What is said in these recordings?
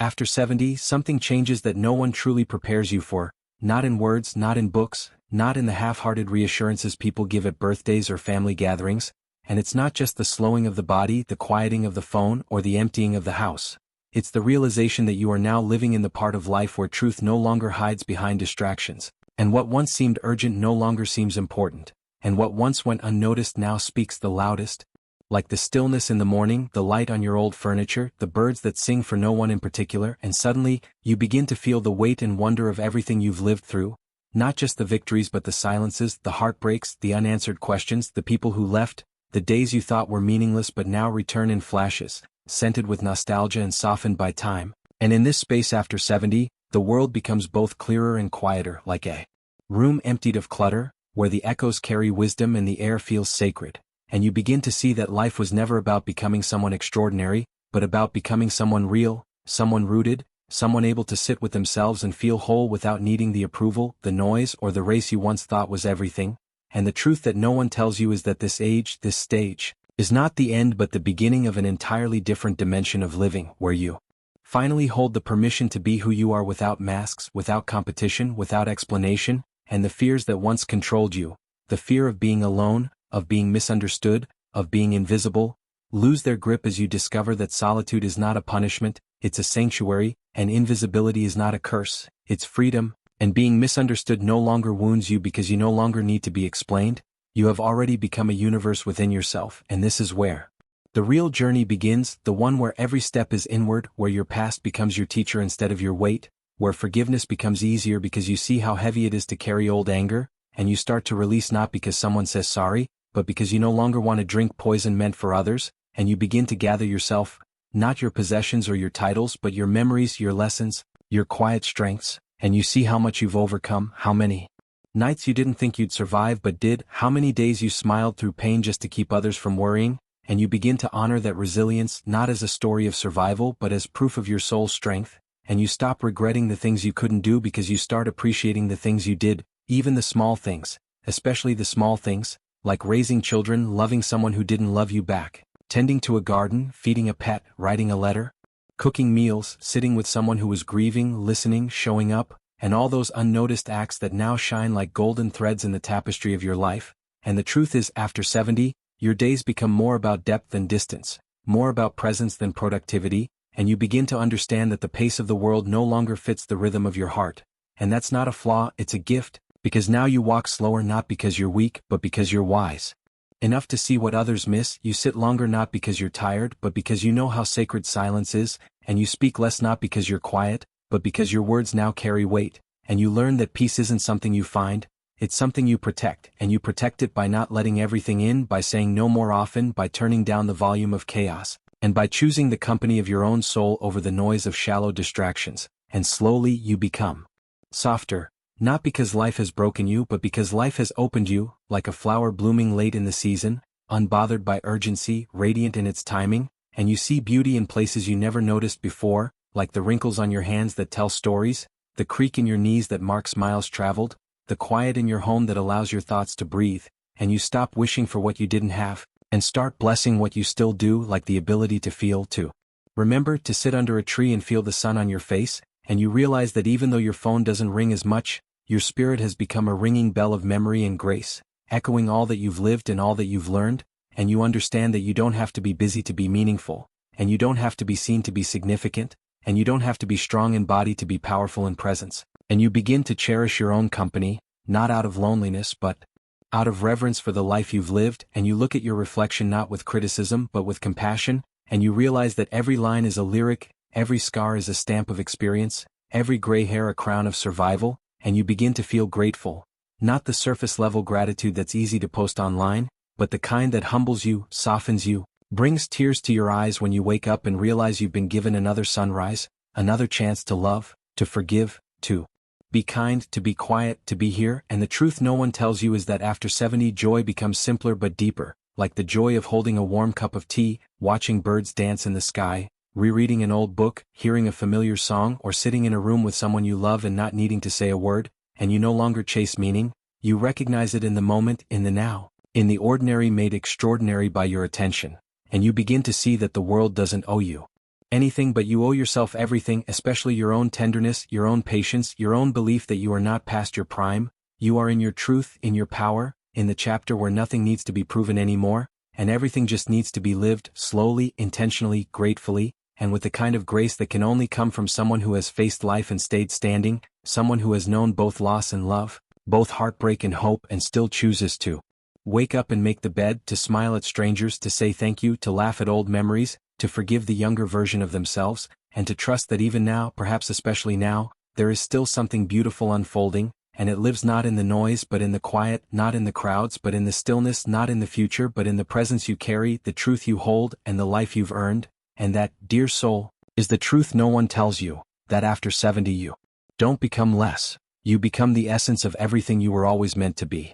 After 70, something changes that no one truly prepares you for, not in words, not in books, not in the half-hearted reassurances people give at birthdays or family gatherings, and it's not just the slowing of the body, the quieting of the phone, or the emptying of the house. It's the realization that you are now living in the part of life where truth no longer hides behind distractions, and what once seemed urgent no longer seems important, and what once went unnoticed now speaks the loudest. Like the stillness in the morning, the light on your old furniture, the birds that sing for no one in particular, and suddenly, you begin to feel the weight and wonder of everything you've lived through. Not just the victories but the silences, the heartbreaks, the unanswered questions, the people who left, the days you thought were meaningless but now return in flashes, scented with nostalgia and softened by time. And in this space after 70, the world becomes both clearer and quieter, like a room emptied of clutter, where the echoes carry wisdom and the air feels sacred. And you begin to see that life was never about becoming someone extraordinary, but about becoming someone real, someone rooted, someone able to sit with themselves and feel whole without needing the approval, the noise, or the race you once thought was everything. And the truth that no one tells you is that this age, this stage, is not the end but the beginning of an entirely different dimension of living, where you finally hold the permission to be who you are without masks, without competition, without explanation, and the fears that once controlled you, the fear of being alone, of being misunderstood, of being invisible, lose their grip as you discover that solitude is not a punishment, it's a sanctuary, and invisibility is not a curse, it's freedom, and being misunderstood no longer wounds you because you no longer need to be explained. You have already become a universe within yourself, and this is where the real journey begins, the one where every step is inward, where your past becomes your teacher instead of your weight, where forgiveness becomes easier because you see how heavy it is to carry old anger, and you start to release not because someone says sorry, but because you no longer want to drink poison meant for others, and you begin to gather yourself, not your possessions or your titles but your memories, your lessons, your quiet strengths, and you see how much you've overcome, how many nights you didn't think you'd survive but did, how many days you smiled through pain just to keep others from worrying, and you begin to honor that resilience not as a story of survival but as proof of your soul's strength, and you stop regretting the things you couldn't do because you start appreciating the things you did, even the small things, especially the small things, like raising children, loving someone who didn't love you back, tending to a garden, feeding a pet, writing a letter, cooking meals, sitting with someone who was grieving, listening, showing up, and all those unnoticed acts that now shine like golden threads in the tapestry of your life. And the truth is, after 70, your days become more about depth than distance, more about presence than productivity, and you begin to understand that the pace of the world no longer fits the rhythm of your heart. And that's not a flaw, it's a gift, because now you walk slower not because you're weak but because you're wise enough to see what others miss. You sit longer not because you're tired but because you know how sacred silence is, and you speak less not because you're quiet, but because your words now carry weight, and you learn that peace isn't something you find, it's something you protect, and you protect it by not letting everything in, by saying no more often, by turning down the volume of chaos, and by choosing the company of your own soul over the noise of shallow distractions, and slowly you become softer. Not because life has broken you but because life has opened you, like a flower blooming late in the season, unbothered by urgency, radiant in its timing, and you see beauty in places you never noticed before, like the wrinkles on your hands that tell stories, the creak in your knees that marks miles traveled, the quiet in your home that allows your thoughts to breathe, and you stop wishing for what you didn't have, and start blessing what you still do, like the ability to feel, to remember, to sit under a tree and feel the sun on your face, and you realize that even though your phone doesn't ring as much, your spirit has become a ringing bell of memory and grace, echoing all that you've lived and all that you've learned, and you understand that you don't have to be busy to be meaningful, and you don't have to be seen to be significant, and you don't have to be strong in body to be powerful in presence, and you begin to cherish your own company, not out of loneliness but out of reverence for the life you've lived, and you look at your reflection not with criticism but with compassion, and you realize that every line is a lyric, every scar is a stamp of experience, every gray hair a crown of survival, and you begin to feel grateful, not the surface-level gratitude that's easy to post online, but the kind that humbles you, softens you, brings tears to your eyes when you wake up and realize you've been given another sunrise, another chance to love, to forgive, to be kind, to be quiet, to be here. And the truth no one tells you is that after 70, joy becomes simpler but deeper, like the joy of holding a warm cup of tea, watching birds dance in the sky, rereading an old book, hearing a familiar song, or sitting in a room with someone you love and not needing to say a word. And you no longer chase meaning, you recognize it in the moment, in the now, in the ordinary made extraordinary by your attention, and you begin to see that the world doesn't owe you Anything, but you owe yourself everything, especially your own tenderness, your own patience, your own belief that you are not past your prime. You are in your truth, in your power, in the chapter where nothing needs to be proven anymore, and everything just needs to be lived, slowly, intentionally, gratefully, and with the kind of grace that can only come from someone who has faced life and stayed standing, someone who has known both loss and love, both heartbreak and hope, and still chooses to wake up and make the bed, to smile at strangers, to say thank you, to laugh at old memories, to forgive the younger version of themselves, and to trust that even now, perhaps especially now, there is still something beautiful unfolding, and it lives not in the noise but in the quiet, not in the crowds but in the stillness, not in the future but in the presence you carry, the truth you hold, and the life you've earned, and that, dear soul, is the truth no one tells you, that after 70 you don't become less, you become the essence of everything you were always meant to be.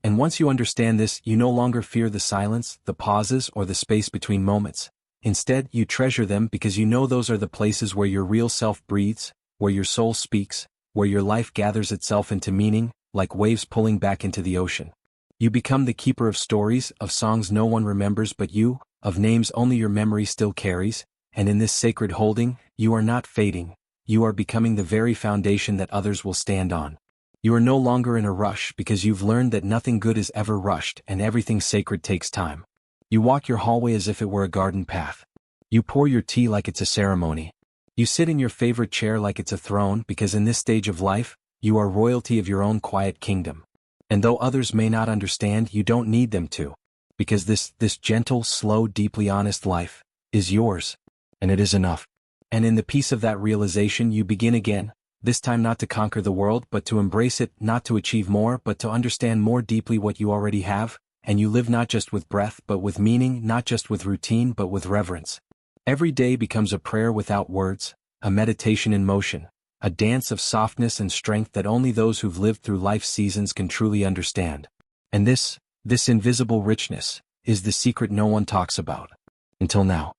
And once you understand this, you no longer fear the silence, the pauses, or the space between moments. Instead, you treasure them because you know those are the places where your real self breathes, where your soul speaks, where your life gathers itself into meaning, like waves pulling back into the ocean. You become the keeper of stories, of songs no one remembers but you, of names only your memory still carries, and in this sacred holding, you are not fading, you are becoming the very foundation that others will stand on. You are no longer in a rush because you've learned that nothing good is ever rushed and everything sacred takes time. You walk your hallway as if it were a garden path. You pour your tea like it's a ceremony. You sit in your favorite chair like it's a throne because in this stage of life, you are royalty of your own quiet kingdom. And though others may not understand, you don't need them to. Because this gentle, slow, deeply honest life is yours. And it is enough. And in the peace of that realization you begin again, this time not to conquer the world but to embrace it, not to achieve more but to understand more deeply what you already have, and you live not just with breath but with meaning, not just with routine but with reverence. Every day becomes a prayer without words, a meditation in motion, a dance of softness and strength that only those who've lived through life's seasons can truly understand. And this invisible richness, is the secret no one talks about. Until now.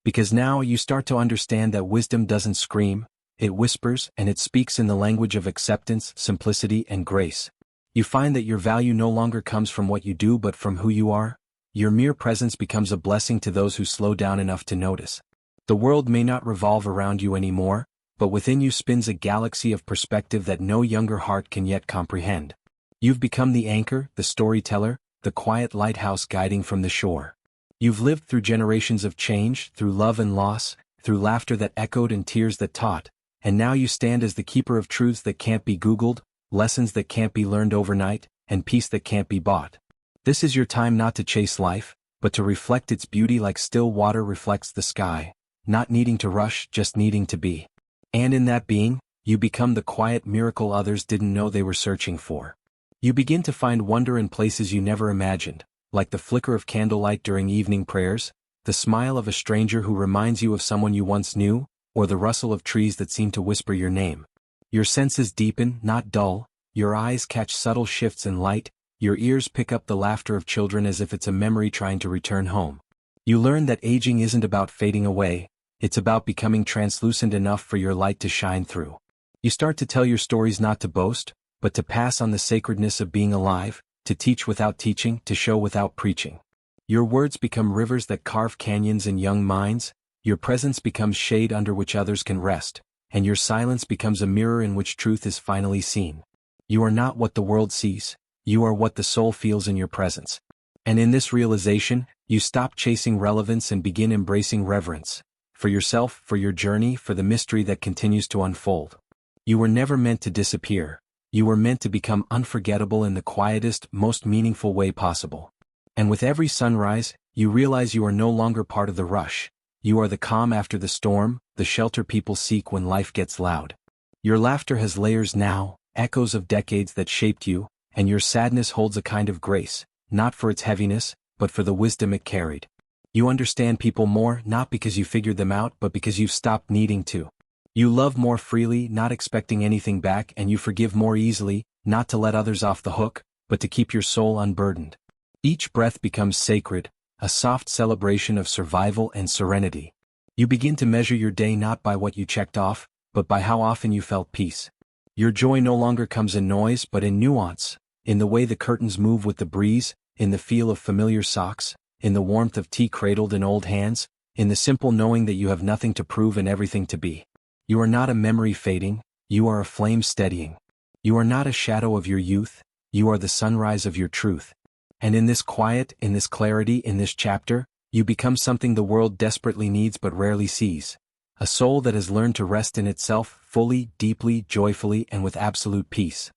Because now you start to understand that wisdom doesn't scream, it whispers, and it speaks in the language of acceptance, simplicity, and grace. You find that your value no longer comes from what you do but from who you are. Your mere presence becomes a blessing to those who slow down enough to notice. The world may not revolve around you anymore, but within you spins a galaxy of perspective that no younger heart can yet comprehend. You've become the anchor, the storyteller, the quiet lighthouse guiding from the shore. You've lived through generations of change, through love and loss, through laughter that echoed and tears that taught, and now you stand as the keeper of truths that can't be Googled, lessons that can't be learned overnight, and peace that can't be bought. This is your time not to chase life, but to reflect its beauty like still water reflects the sky, not needing to rush, just needing to be. And in that being, you become the quiet miracle others didn't know they were searching for. You begin to find wonder in places you never imagined, like the flicker of candlelight during evening prayers, the smile of a stranger who reminds you of someone you once knew, or the rustle of trees that seem to whisper your name. Your senses deepen, not dull, your eyes catch subtle shifts in light, your ears pick up the laughter of children as if it's a memory trying to return home. You learn that aging isn't about fading away, it's about becoming translucent enough for your light to shine through. You start to tell your stories not to boast, but to pass on the sacredness of being alive, to teach without teaching, to show without preaching. Your words become rivers that carve canyons in young minds, your presence becomes shade under which others can rest, and your silence becomes a mirror in which truth is finally seen. You are not what the world sees, you are what the soul feels in your presence. And in this realization, you stop chasing relevance and begin embracing reverence. For yourself, for your journey, for the mystery that continues to unfold. You were never meant to disappear. You were meant to become unforgettable in the quietest, most meaningful way possible. And with every sunrise, you realize you are no longer part of the rush. You are the calm after the storm, the shelter people seek when life gets loud. Your laughter has layers now, echoes of decades that shaped you, and your sadness holds a kind of grace, not for its heaviness, but for the wisdom it carried. You understand people more, not because you figured them out, but because you've stopped needing to. You love more freely, not expecting anything back, and you forgive more easily, not to let others off the hook, but to keep your soul unburdened. Each breath becomes sacred, a soft celebration of survival and serenity. You begin to measure your day not by what you checked off, but by how often you felt peace. Your joy no longer comes in noise but in nuance, in the way the curtains move with the breeze, in the feel of familiar socks, in the warmth of tea cradled in old hands, in the simple knowing that you have nothing to prove and everything to be. You are not a memory fading, you are a flame steadying. You are not a shadow of your youth, you are the sunrise of your truth. And in this quiet, in this clarity, in this chapter, you become something the world desperately needs but rarely sees. A soul that has learned to rest in itself, fully, deeply, joyfully, and with absolute peace.